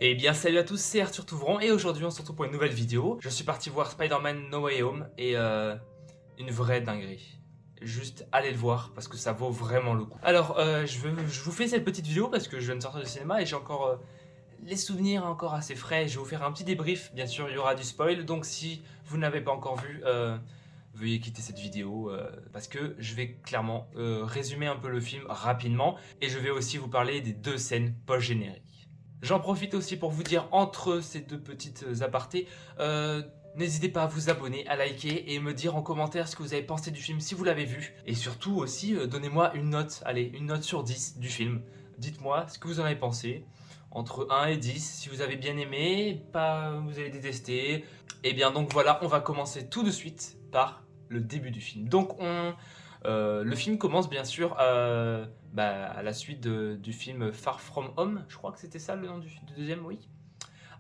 Eh bien salut à tous, c'est Arthur Touvron et aujourd'hui on se retrouve pour une nouvelle vidéo. Je suis parti voir Spider-Man No Way Home et une vraie dinguerie. Juste allez le voir parce que ça vaut vraiment le coup. Alors je vous fais cette petite vidéo parce que je viens de sortir du cinéma et j'ai encore les souvenirs encore assez frais. Je vais vous faire un petit débrief, bien sûr il y aura du spoil. Donc si vous n'avez pas encore vu, veuillez quitter cette vidéo parce que je vais clairement résumer un peu le film rapidement. Et je vais aussi vous parler des deux scènes post-génériques. J'en profite aussi pour vous dire, entre ces deux petites apartés, n'hésitez pas à vous abonner, à liker et me dire en commentaire ce que vous avez pensé du film si vous l'avez vu. Et surtout aussi, donnez-moi une note, allez, une note sur 10 du film. Dites-moi ce que vous en avez pensé, entre 1 et 10, si vous avez bien aimé, pas vous avez détesté. Et bien donc voilà, on va commencer tout de suite par le début du film. Donc le film commence bien sûr à la suite du film Far From Home, je crois que c'était ça le nom du deuxième, oui,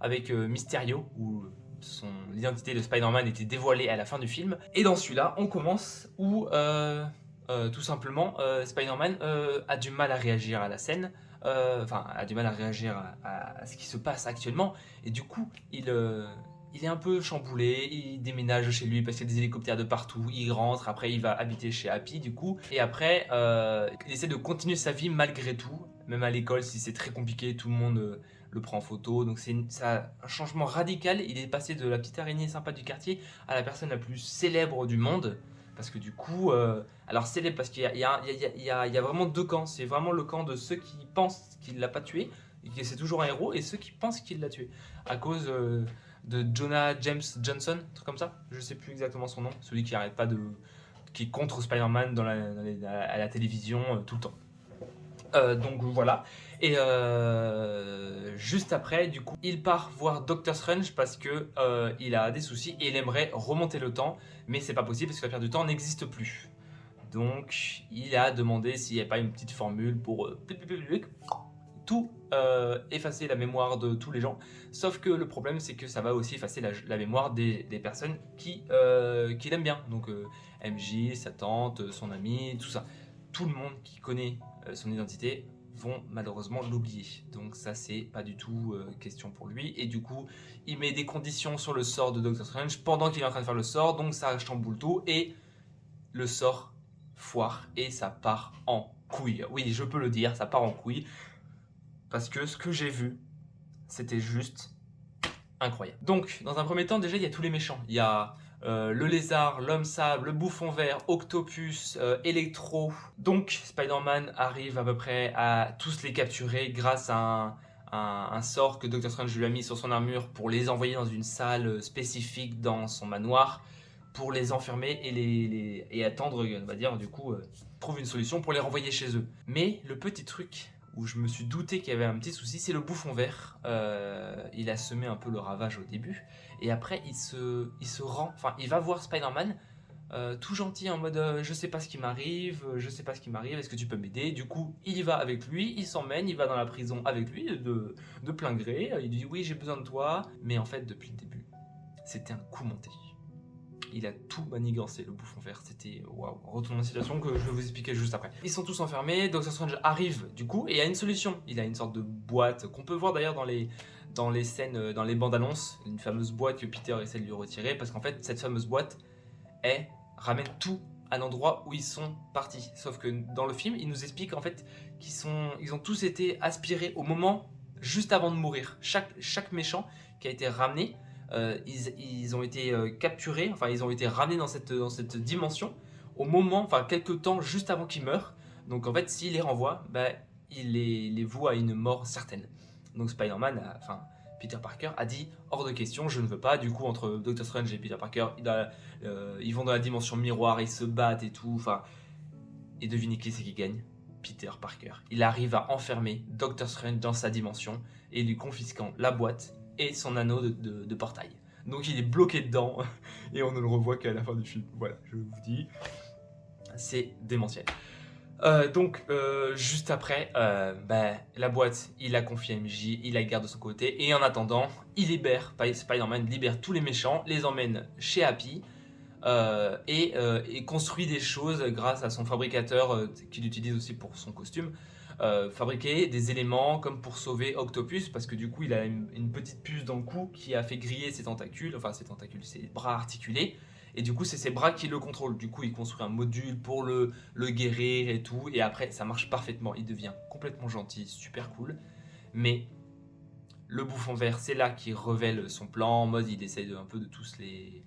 avec Mysterio, où l'identité de Spider-Man était dévoilée à la fin du film. Et dans celui-là, on commence où tout simplement Spider-Man a du mal à réagir à la scène, a du mal à réagir à ce qui se passe actuellement, et du coup, il est un peu chamboulé, il déménage chez lui parce qu'il y a des hélicoptères de partout, il rentre, après il va habiter chez Happy du coup, et après il essaie de continuer sa vie malgré tout, même à l'école si c'est très compliqué, tout le monde le prend en photo, donc c'est un changement radical, il est passé de la petite araignée sympa du quartier à la personne la plus célèbre du monde, parce que du coup, alors célèbre parce qu'il y a vraiment deux camps, c'est vraiment le camp de ceux qui pensent qu'il l'a pas tué, et que c'est toujours un héros, et ceux qui pensent qu'il l'a tué, à cause de Jonah James Johnson, un truc comme ça, je sais plus exactement son nom, celui qui arrête pas de, qui est contre Spider-Man à la télévision tout le temps. Donc voilà. Et juste après, du coup, il part voir Doctor Strange parce que il a des soucis et il aimerait remonter le temps, mais c'est pas possible parce que la pierre du temps n'existe plus. Donc, il a demandé s'il n'y avait pas une petite formule pour tout effacer la mémoire de tous les gens. Sauf que le problème, c'est que ça va aussi effacer la mémoire des personnes qui l'aiment bien. Donc MJ, sa tante, son ami, tout ça. Tout le monde qui connaît son identité vont malheureusement l'oublier. Donc ça, c'est pas du tout question pour lui. Et du coup, il met des conditions sur le sort de Doctor Strange pendant qu'il est en train de faire le sort. Donc ça chamboule tout. Et le sort foire et ça part en couille. Oui, je peux le dire, ça part en couille. Parce que ce que j'ai vu, c'était juste incroyable. Donc, dans un premier temps, déjà, il y a tous les méchants. Il y a le lézard, l'homme sable, le bouffon vert, Octopus, Electro. Donc, Spider-Man arrive à peu près à tous les capturer grâce à un sort que Doctor Strange lui a mis sur son armure pour les envoyer dans une salle spécifique dans son manoir, pour les enfermer et attendre, on va dire, du coup, trouve une solution pour les renvoyer chez eux. Mais le petit truc où je me suis douté qu'il y avait un petit souci, c'est le bouffon vert. Il a semé un peu le ravage au début, et après il se rend, enfin il va voir Spider-Man, tout gentil en mode je sais pas ce qui m'arrive, est-ce que tu peux m'aider? Du coup il y va avec lui, il s'emmène, il va dans la prison avec lui de plein gré, il dit oui j'ai besoin de toi, mais en fait depuis le début c'était un coup monté. Il a tout manigancé, le bouffon vert, c'était waouh. Retournement de situation que je vais vous expliquer juste après. Ils sont tous enfermés, Doctor Strange arrive du coup et il y a une solution. Il a une sorte de boîte qu'on peut voir d'ailleurs dans les scènes, dans les bandes annonces, une fameuse boîte que Peter essaie de lui retirer parce qu'en fait cette fameuse boîte ramène tout à l'endroit où ils sont partis. Sauf que dans le film, il nous explique en fait ils ont tous été aspirés au moment juste avant de mourir. Chaque méchant qui a été ramené, ils ont été capturés, enfin ils ont été ramenés dans cette dimension au moment, enfin quelques temps juste avant qu'ils meurent. Donc en fait s'il les renvoie, il les voue à une mort certaine. Donc Spider-Man, enfin Peter Parker a dit hors de question, je ne veux pas. Du coup entre Doctor Strange et Peter Parker, ils vont dans la dimension miroir, ils se battent et tout. Enfin, et devinez qui c'est qui gagne? Peter Parker. Il arrive à enfermer Doctor Strange dans sa dimension et lui confisquant la boîte et son anneau de portail. Donc il est bloqué dedans et on ne le revoit qu'à la fin du film. Voilà, je vous dis, c'est démentiel. Juste après, la boîte, il la confie à MJ, il la garde de son côté, et en attendant, Spider-Man libère tous les méchants, les emmène chez Happy, et construit des choses grâce à son fabricateur qu'il utilise aussi pour son costume, fabriquer des éléments comme pour sauver Octopus, parce que du coup il a une petite puce dans le cou qui a fait griller ses tentacules, ses bras articulés, et du coup c'est ses bras qui le contrôlent. Du coup il construit un module pour le guérir et tout, et après ça marche parfaitement, il devient complètement gentil, super cool. Mais le bouffon vert, c'est là qu'il révèle son plan, en mode il essaie un peu de tous les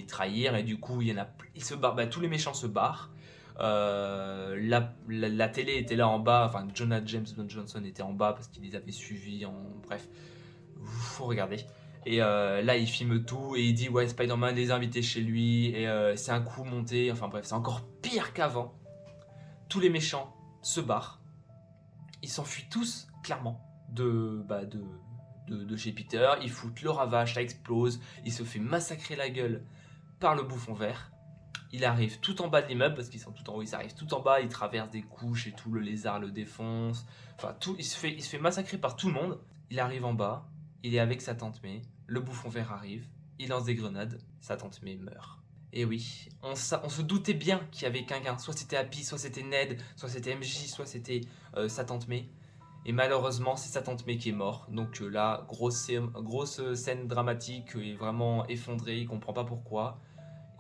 trahir, et du coup il se barre, tous les méchants se barrent. La télé était là en bas, enfin Jonah James Johnson était en bas parce qu'il les avait suivis, bref, faut regarder. Et là il filme tout et il dit ouais, Spider-Man les a invités chez lui, et c'est un coup monté, enfin bref, c'est encore pire qu'avant. Tous les méchants se barrent, ils s'enfuient tous clairement de chez Peter, ils foutent le ravage, ça explose, il se fait massacrer la gueule par le bouffon vert. Il arrive tout en bas de l'immeuble, parce qu'ils sont tout en haut, il arrive tout en bas, il traverse des couches et tout, le lézard le défonce, enfin tout, il se fait massacrer par tout le monde. Il arrive en bas, il est avec sa tante May, le bouffon vert arrive, il lance des grenades, sa tante May meurt. Et oui, on se doutait bien qu'il y avait quelqu'un, soit c'était Happy, soit c'était Ned, soit c'était MJ, soit c'était sa tante May. Et malheureusement, c'est sa tante May qui est mort. Donc là, grosse scène dramatique, il est vraiment effondré, il comprend pas pourquoi.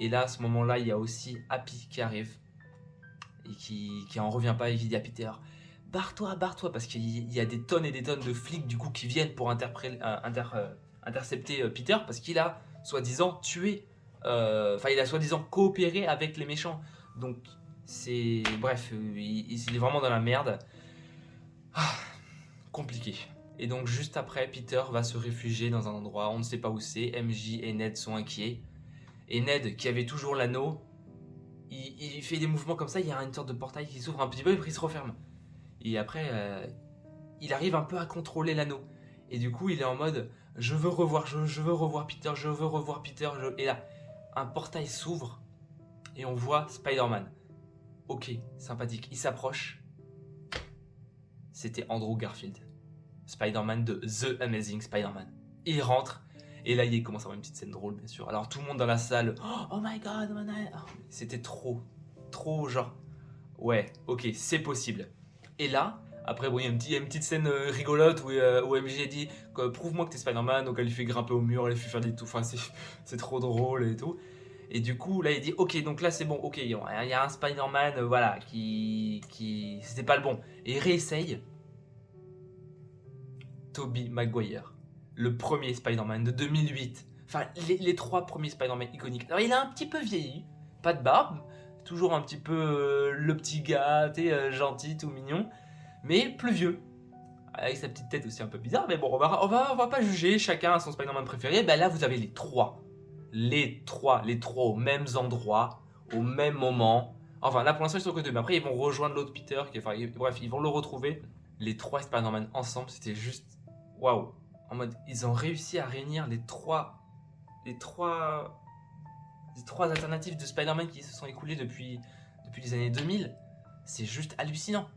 Et là, à ce moment-là, il y a aussi Happy qui arrive et qui en revient pas et qui dit à Peter barre-toi, parce qu'il y a des tonnes et des tonnes de flics du coup qui viennent pour intercepter Peter, parce qu'il a soi-disant tué, il a soi-disant coopéré avec les méchants. Donc c'est bref, il est vraiment dans la merde. Compliqué. Et donc juste après, Peter va se réfugier dans un endroit, on ne sait pas où c'est. MJ et Ned sont inquiets. Et Ned, qui avait toujours l'anneau, il fait des mouvements comme ça, il y a une sorte de portail qui s'ouvre un petit peu et puis il se referme. Et après, il arrive un peu à contrôler l'anneau. Et du coup, il est en mode, je veux revoir Peter, je veux revoir Peter. Et là, un portail s'ouvre et on voit Spider-Man. Ok, sympathique. Il s'approche. C'était Andrew Garfield. Spider-Man de The Amazing Spider-Man. Il rentre. Et là, il commence à avoir une petite scène drôle, bien sûr. Alors, tout le monde dans la salle, oh my god, c'était trop genre, ouais, ok, c'est possible. Et là, après, bon, il y a une petite scène rigolote où MJ dit prouve-moi que t'es Spider-Man. Donc, elle lui fait grimper au mur, elle lui fait faire des tout. Enfin, c'est trop drôle et tout. Et du coup, là, il dit ok, donc là, c'est bon, ok, il y a un Spider-Man, voilà, qui. C'était pas le bon. Et il réessaye. Tobey Maguire. Le premier Spider-Man de 2008. Enfin, les 3 premiers Spider-Man iconiques. Alors, il a un petit peu vieilli, pas de barbe, toujours un petit peu le petit gars, gentil, tout mignon, mais plus vieux. Avec sa petite tête aussi un peu bizarre, mais bon, on va pas juger, chacun a son Spider-Man préféré. Ben là, vous avez les 3. Les 3 aux mêmes endroits, au même moment. Enfin, là, pour l'instant, ils sont que 2, mais après, ils vont rejoindre l'autre Peter, bref, ils vont le retrouver. Les 3 Spider-Man ensemble, c'était juste waouh. En mode, ils ont réussi à réunir les trois alternatives de Spider-Man qui se sont écoulées depuis les années 2000. C'est juste hallucinant.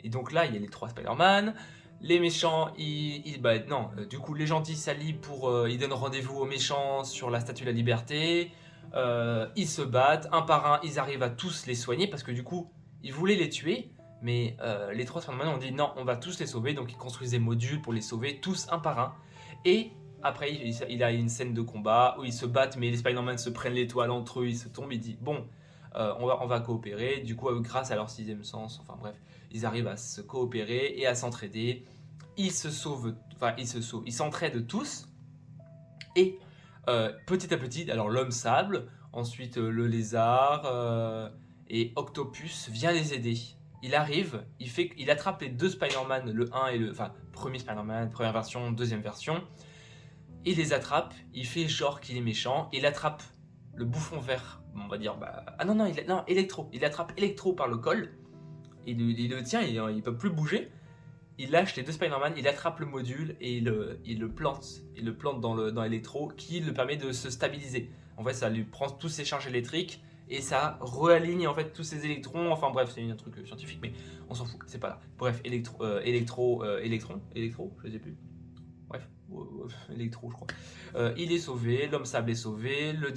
Et donc là, il y a les 3 Spider-Man. Les méchants, du coup, les gentils s'allient pour... ils donnent rendez-vous aux méchants sur la Statue de la Liberté. Ils se battent. Un par un, ils arrivent à tous les soigner parce que du coup, ils voulaient les tuer. Mais les 3 Spider-Man ont dit non, on va tous les sauver. Donc ils construisent des modules pour les sauver tous un par un. Et après, il a une scène de combat où ils se battent, mais les Spider-Man se prennent l'étoile entre eux, ils se tombent. Il dit bon, on va coopérer. Du coup, grâce à leur 6e sens, enfin bref, ils arrivent à se coopérer et à s'entraider. Ils s'entraident tous. Et petit à petit, alors l'homme sable, ensuite le lézard et Octopus vient les aider. Il arrive, il attrape les 2 Spider-Man, le 1 et premier Spider-Man, première version, deuxième version. Il les attrape, il fait genre qu'il est méchant, il attrape le bouffon vert, on va dire, Electro. Il attrape Electro par le col, il le tient, il peut plus bouger. Il lâche les 2 Spider-Man, il attrape le module et il le plante dans Electro, qui le permet de se stabiliser. En fait, ça lui prend tous ses charges électriques et ça réaligne en fait tous ces électrons. Enfin bref, c'est un truc scientifique, mais on s'en fout, c'est pas là. Bref, électro, je sais plus. Bref, Electro, je crois. Il est sauvé, l'homme sable est sauvé, le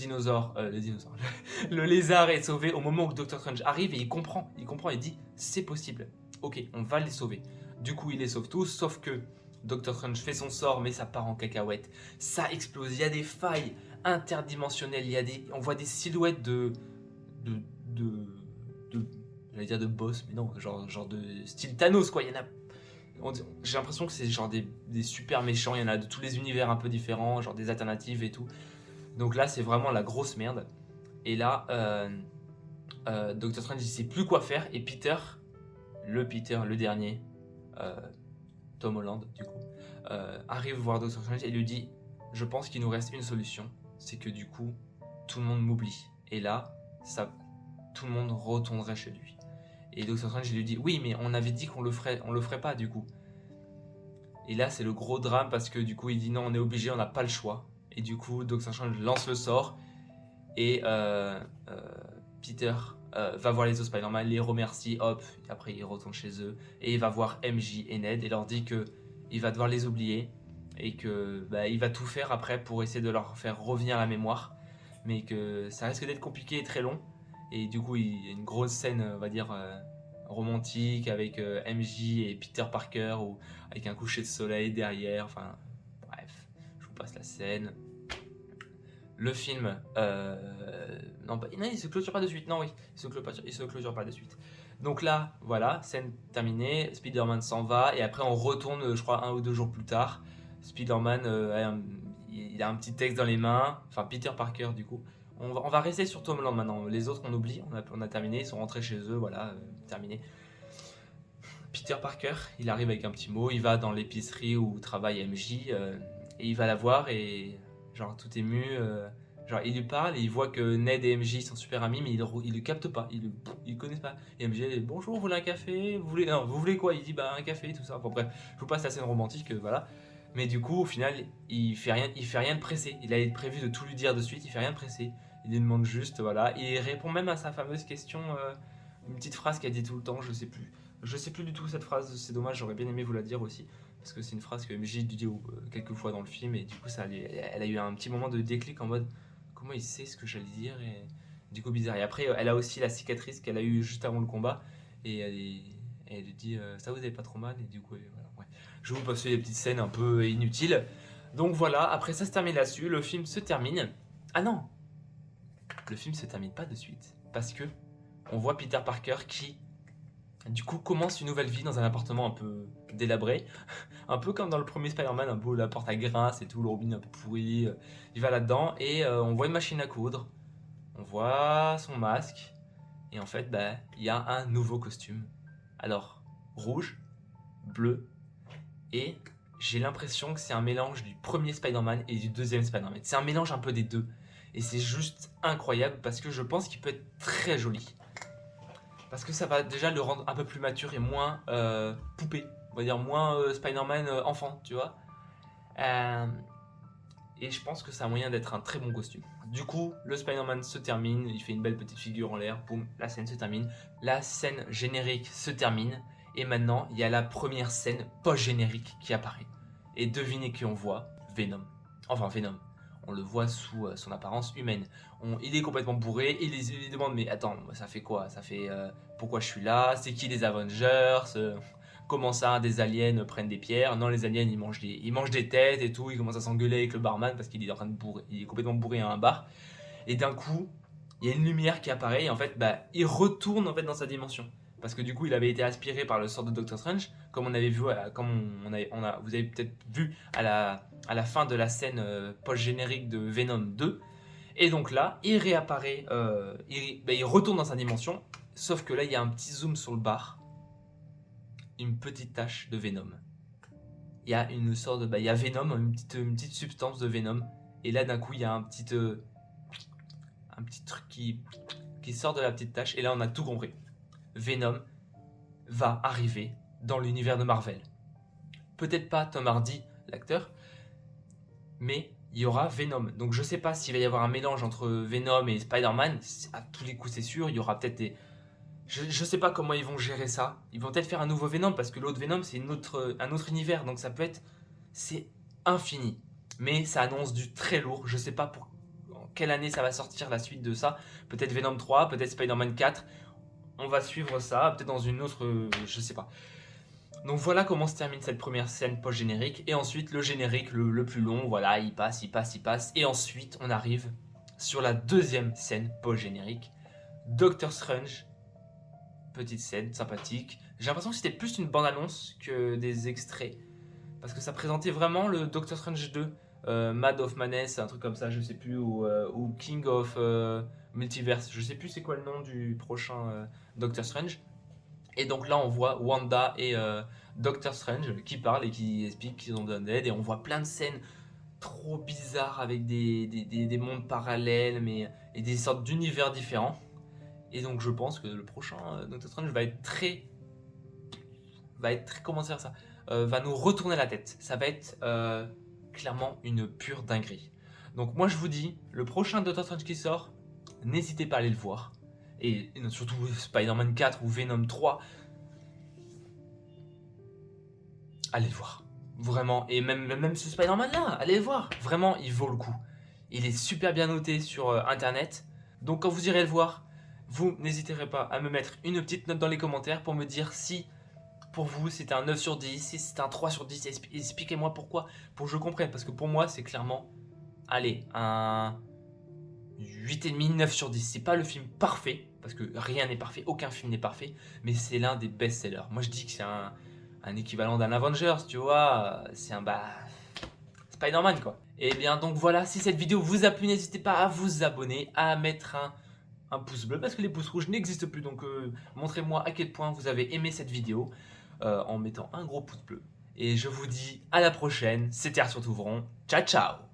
lézard est sauvé au moment où Dr. Strange arrive et il comprend, il dit c'est possible. ok, on va les sauver. Du coup, il les sauve tous, sauf que Dr. Strange fait son sort, mais ça part en cacahuète. Ça explose, il y a des failles interdimensionnelles, on voit des silhouettes de j'allais dire de boss, mais non, genre de style Thanos, quoi. Il y en a, j'ai l'impression que c'est genre des super méchants, il y en a de tous les univers un peu différents, genre des alternatives et tout. Donc là, c'est vraiment la grosse merde. Et là, Dr. Strange, il sait plus quoi faire, et Peter, le dernier, Tom Holland, du coup, arrive voir Dr. Strange et lui dit, je pense qu'il nous reste une solution, c'est que du coup, tout le monde m'oublie. Et là, tout le monde retournerait chez lui. Et Dr. Strange lui dit, oui, mais on avait dit qu'on le ferait pas, du coup. Et là, c'est le gros drame, parce que du coup, il dit, non, on est obligé, on n'a pas le choix. Et du coup, Dr. Strange lance le sort, et Peter va voir les autres Spider-Man, les remercie, hop, après il retourne chez eux, et il va voir MJ et Ned, et leur dit que il va devoir les oublier, et que il va tout faire après pour essayer de leur faire revenir la mémoire, mais que ça risque d'être compliqué et très long. Et du coup, il y a une grosse scène, on va dire, romantique, avec MJ et Peter Parker, ou avec un coucher de soleil derrière, enfin, bref, je vous passe la scène. Le film, non, il se clôture pas de suite, non, oui, il se clôture pas de suite. Donc là, voilà, scène terminée, Spider-Man s'en va, et après on retourne, je crois, 1 ou 2 jours plus tard. Spider-Man, il a un petit texte dans les mains, enfin Peter Parker du coup. On va rester sur Tom Holland maintenant, les autres on oublie, on a terminé, ils sont rentrés chez eux, voilà, terminé. Peter Parker, il arrive avec un petit mot, il va dans l'épicerie où travaille MJ, et il va la voir, et genre tout ému, genre il lui parle, et il voit que Ned et MJ sont super amis, mais il le capte pas, il le connaît pas. Et MJ dit, bonjour, vous voulez un café, vous voulez quoi? Il dit, un café, tout ça. Bon bref, je vous passe la scène romantique, voilà. Mais du coup, au final, il fait rien de pressé. Il avait prévu de tout lui dire de suite, il fait rien de pressé. Il lui demande juste, voilà. Il répond même à sa fameuse question, une petite phrase qu'il dit tout le temps, je sais plus du tout cette phrase, c'est dommage, j'aurais bien aimé vous la dire aussi. Parce que c'est une phrase que MJ dit quelques fois dans le film, et du coup, elle a eu un petit moment de déclic en mode, comment il sait ce que j'allais dire, et du coup, bizarre. Et après, elle a aussi la cicatrice qu'elle a eue juste avant le combat, et elle lui dit, ça vous avez pas trop mal, et du coup, voilà. Ouais. Je vais vous passer des petites scènes un peu inutiles. Donc voilà, après ça se termine là-dessus, le film se termine. Ah non, le film se termine pas de suite, parce que on voit Peter Parker qui, du coup, commence une nouvelle vie dans un appartement un peu délabré, un peu comme dans le premier Spider-Man, un peu la porte à grince et tout, le robinet un peu pourri. Il va là-dedans, et on voit une machine à coudre, on voit son masque, et en fait, il y a un nouveau costume. Alors, rouge, bleu, et j'ai l'impression que c'est un mélange du premier Spider-Man et du deuxième Spider-Man. C'est un mélange un peu des deux, et c'est juste incroyable, parce que je pense qu'il peut être très joli. Parce que ça va déjà le rendre un peu plus mature et moins poupée. On va dire moins Spider-Man enfant, tu vois. Et je pense que ça a moyen d'être un très bon costume. Du coup, le Spider-Man se termine, il fait une belle petite figure en l'air, boum, la scène se termine. La scène générique se termine, et maintenant, il y a la première scène post-générique qui apparaît. Et devinez qui on voit? Venom. Enfin, Venom. On le voit sous son apparence humaine. Il est complètement bourré, il demande, mais attends, ça fait quoi? Ça fait pourquoi je suis là? C'est qui les Avengers? Comment ça, des aliens prennent des pierres? Non, les aliens, ils mangent des têtes et tout. Ils commencent à s'engueuler avec le barman parce qu'il est en train de bourrer. Il est complètement bourré à un bar. Et d'un coup, il y a une lumière qui apparaît, et en fait, il retourne en fait dans sa dimension. Parce que du coup, il avait été aspiré par le sort de Doctor Strange, comme on avait vu, vous avez peut-être vu à la fin de la scène post-générique de Venom 2. Et donc là, il réapparaît, il retourne dans sa dimension, sauf que là, il y a un petit zoom sur le bar, une petite tache de Venom. Il y a une sorte de, il y a Venom, une petite substance de Venom, et là d'un coup, il y a un petit truc qui sort de la petite tache, et là, on a tout compris. Venom va arriver dans l'univers de Marvel. Peut-être pas Tom Hardy, l'acteur, mais il y aura Venom. Donc je sais pas s'il va y avoir un mélange entre Venom et Spider-Man. À tous les coups, c'est sûr. Il y aura peut-être des... Je sais pas comment ils vont gérer ça. Ils vont peut-être faire un nouveau Venom, parce que l'autre Venom, c'est un autre univers. Donc ça peut être... C'est infini. Mais ça annonce du très lourd. Je sais pas pour quelle année ça va sortir la suite de ça. Peut-être Venom 3, peut-être Spider-Man 4. on va suivre ça, peut-être dans une autre, je sais pas. Donc voilà comment se termine cette première scène post-générique. Et ensuite le générique le plus long, voilà, il passe. Et ensuite on arrive sur la deuxième scène post-générique. Doctor Strange, petite scène sympathique. J'ai l'impression que c'était plus une bande-annonce que des extraits. Parce que ça présentait vraiment le Doctor Strange 2. Mad of Madness, un truc comme ça, je sais plus. Ou King of Multiverse, je sais plus c'est quoi le nom du prochain Doctor Strange. Et donc là on voit Wanda et Doctor Strange qui parlent et qui expliquent qu'ils ont besoin d'aide. Et on voit plein de scènes trop bizarres avec des mondes parallèles et des sortes d'univers différents. Et donc je pense que le prochain Doctor Strange va être très... comment dire ça, va nous retourner la tête. Ça va être clairement une pure dinguerie. Donc moi je vous dis, le prochain Doctor Strange qui sort, n'hésitez pas à aller le voir. Et surtout Spider-Man 4 ou Venom 3, allez le voir. Vraiment, et même ce Spider-Man là, allez le voir. Vraiment, il vaut le coup. Il est super bien noté sur internet. Donc quand vous irez le voir, vous n'hésiterez pas à me mettre une petite note dans les commentaires pour me dire si pour vous c'est un 9 sur 10, si c'est un 3 sur 10, expliquez-moi pourquoi, pour que je comprenne. Parce que pour moi c'est clairement, allez, un 8,5, 9 sur 10. C'est pas le film parfait, parce que rien n'est parfait, aucun film n'est parfait, mais c'est l'un des best-sellers. Moi je dis que c'est un équivalent d'un Avengers, tu vois, c'est un Spider-Man quoi. Et bien donc voilà, si cette vidéo vous a plu, n'hésitez pas à vous abonner, à mettre un pouce bleu, parce que les pouces rouges n'existent plus, donc montrez-moi à quel point vous avez aimé cette vidéo en mettant un gros pouce bleu. Et je vous dis à la prochaine, c'était Arthur Touvron, ciao ciao.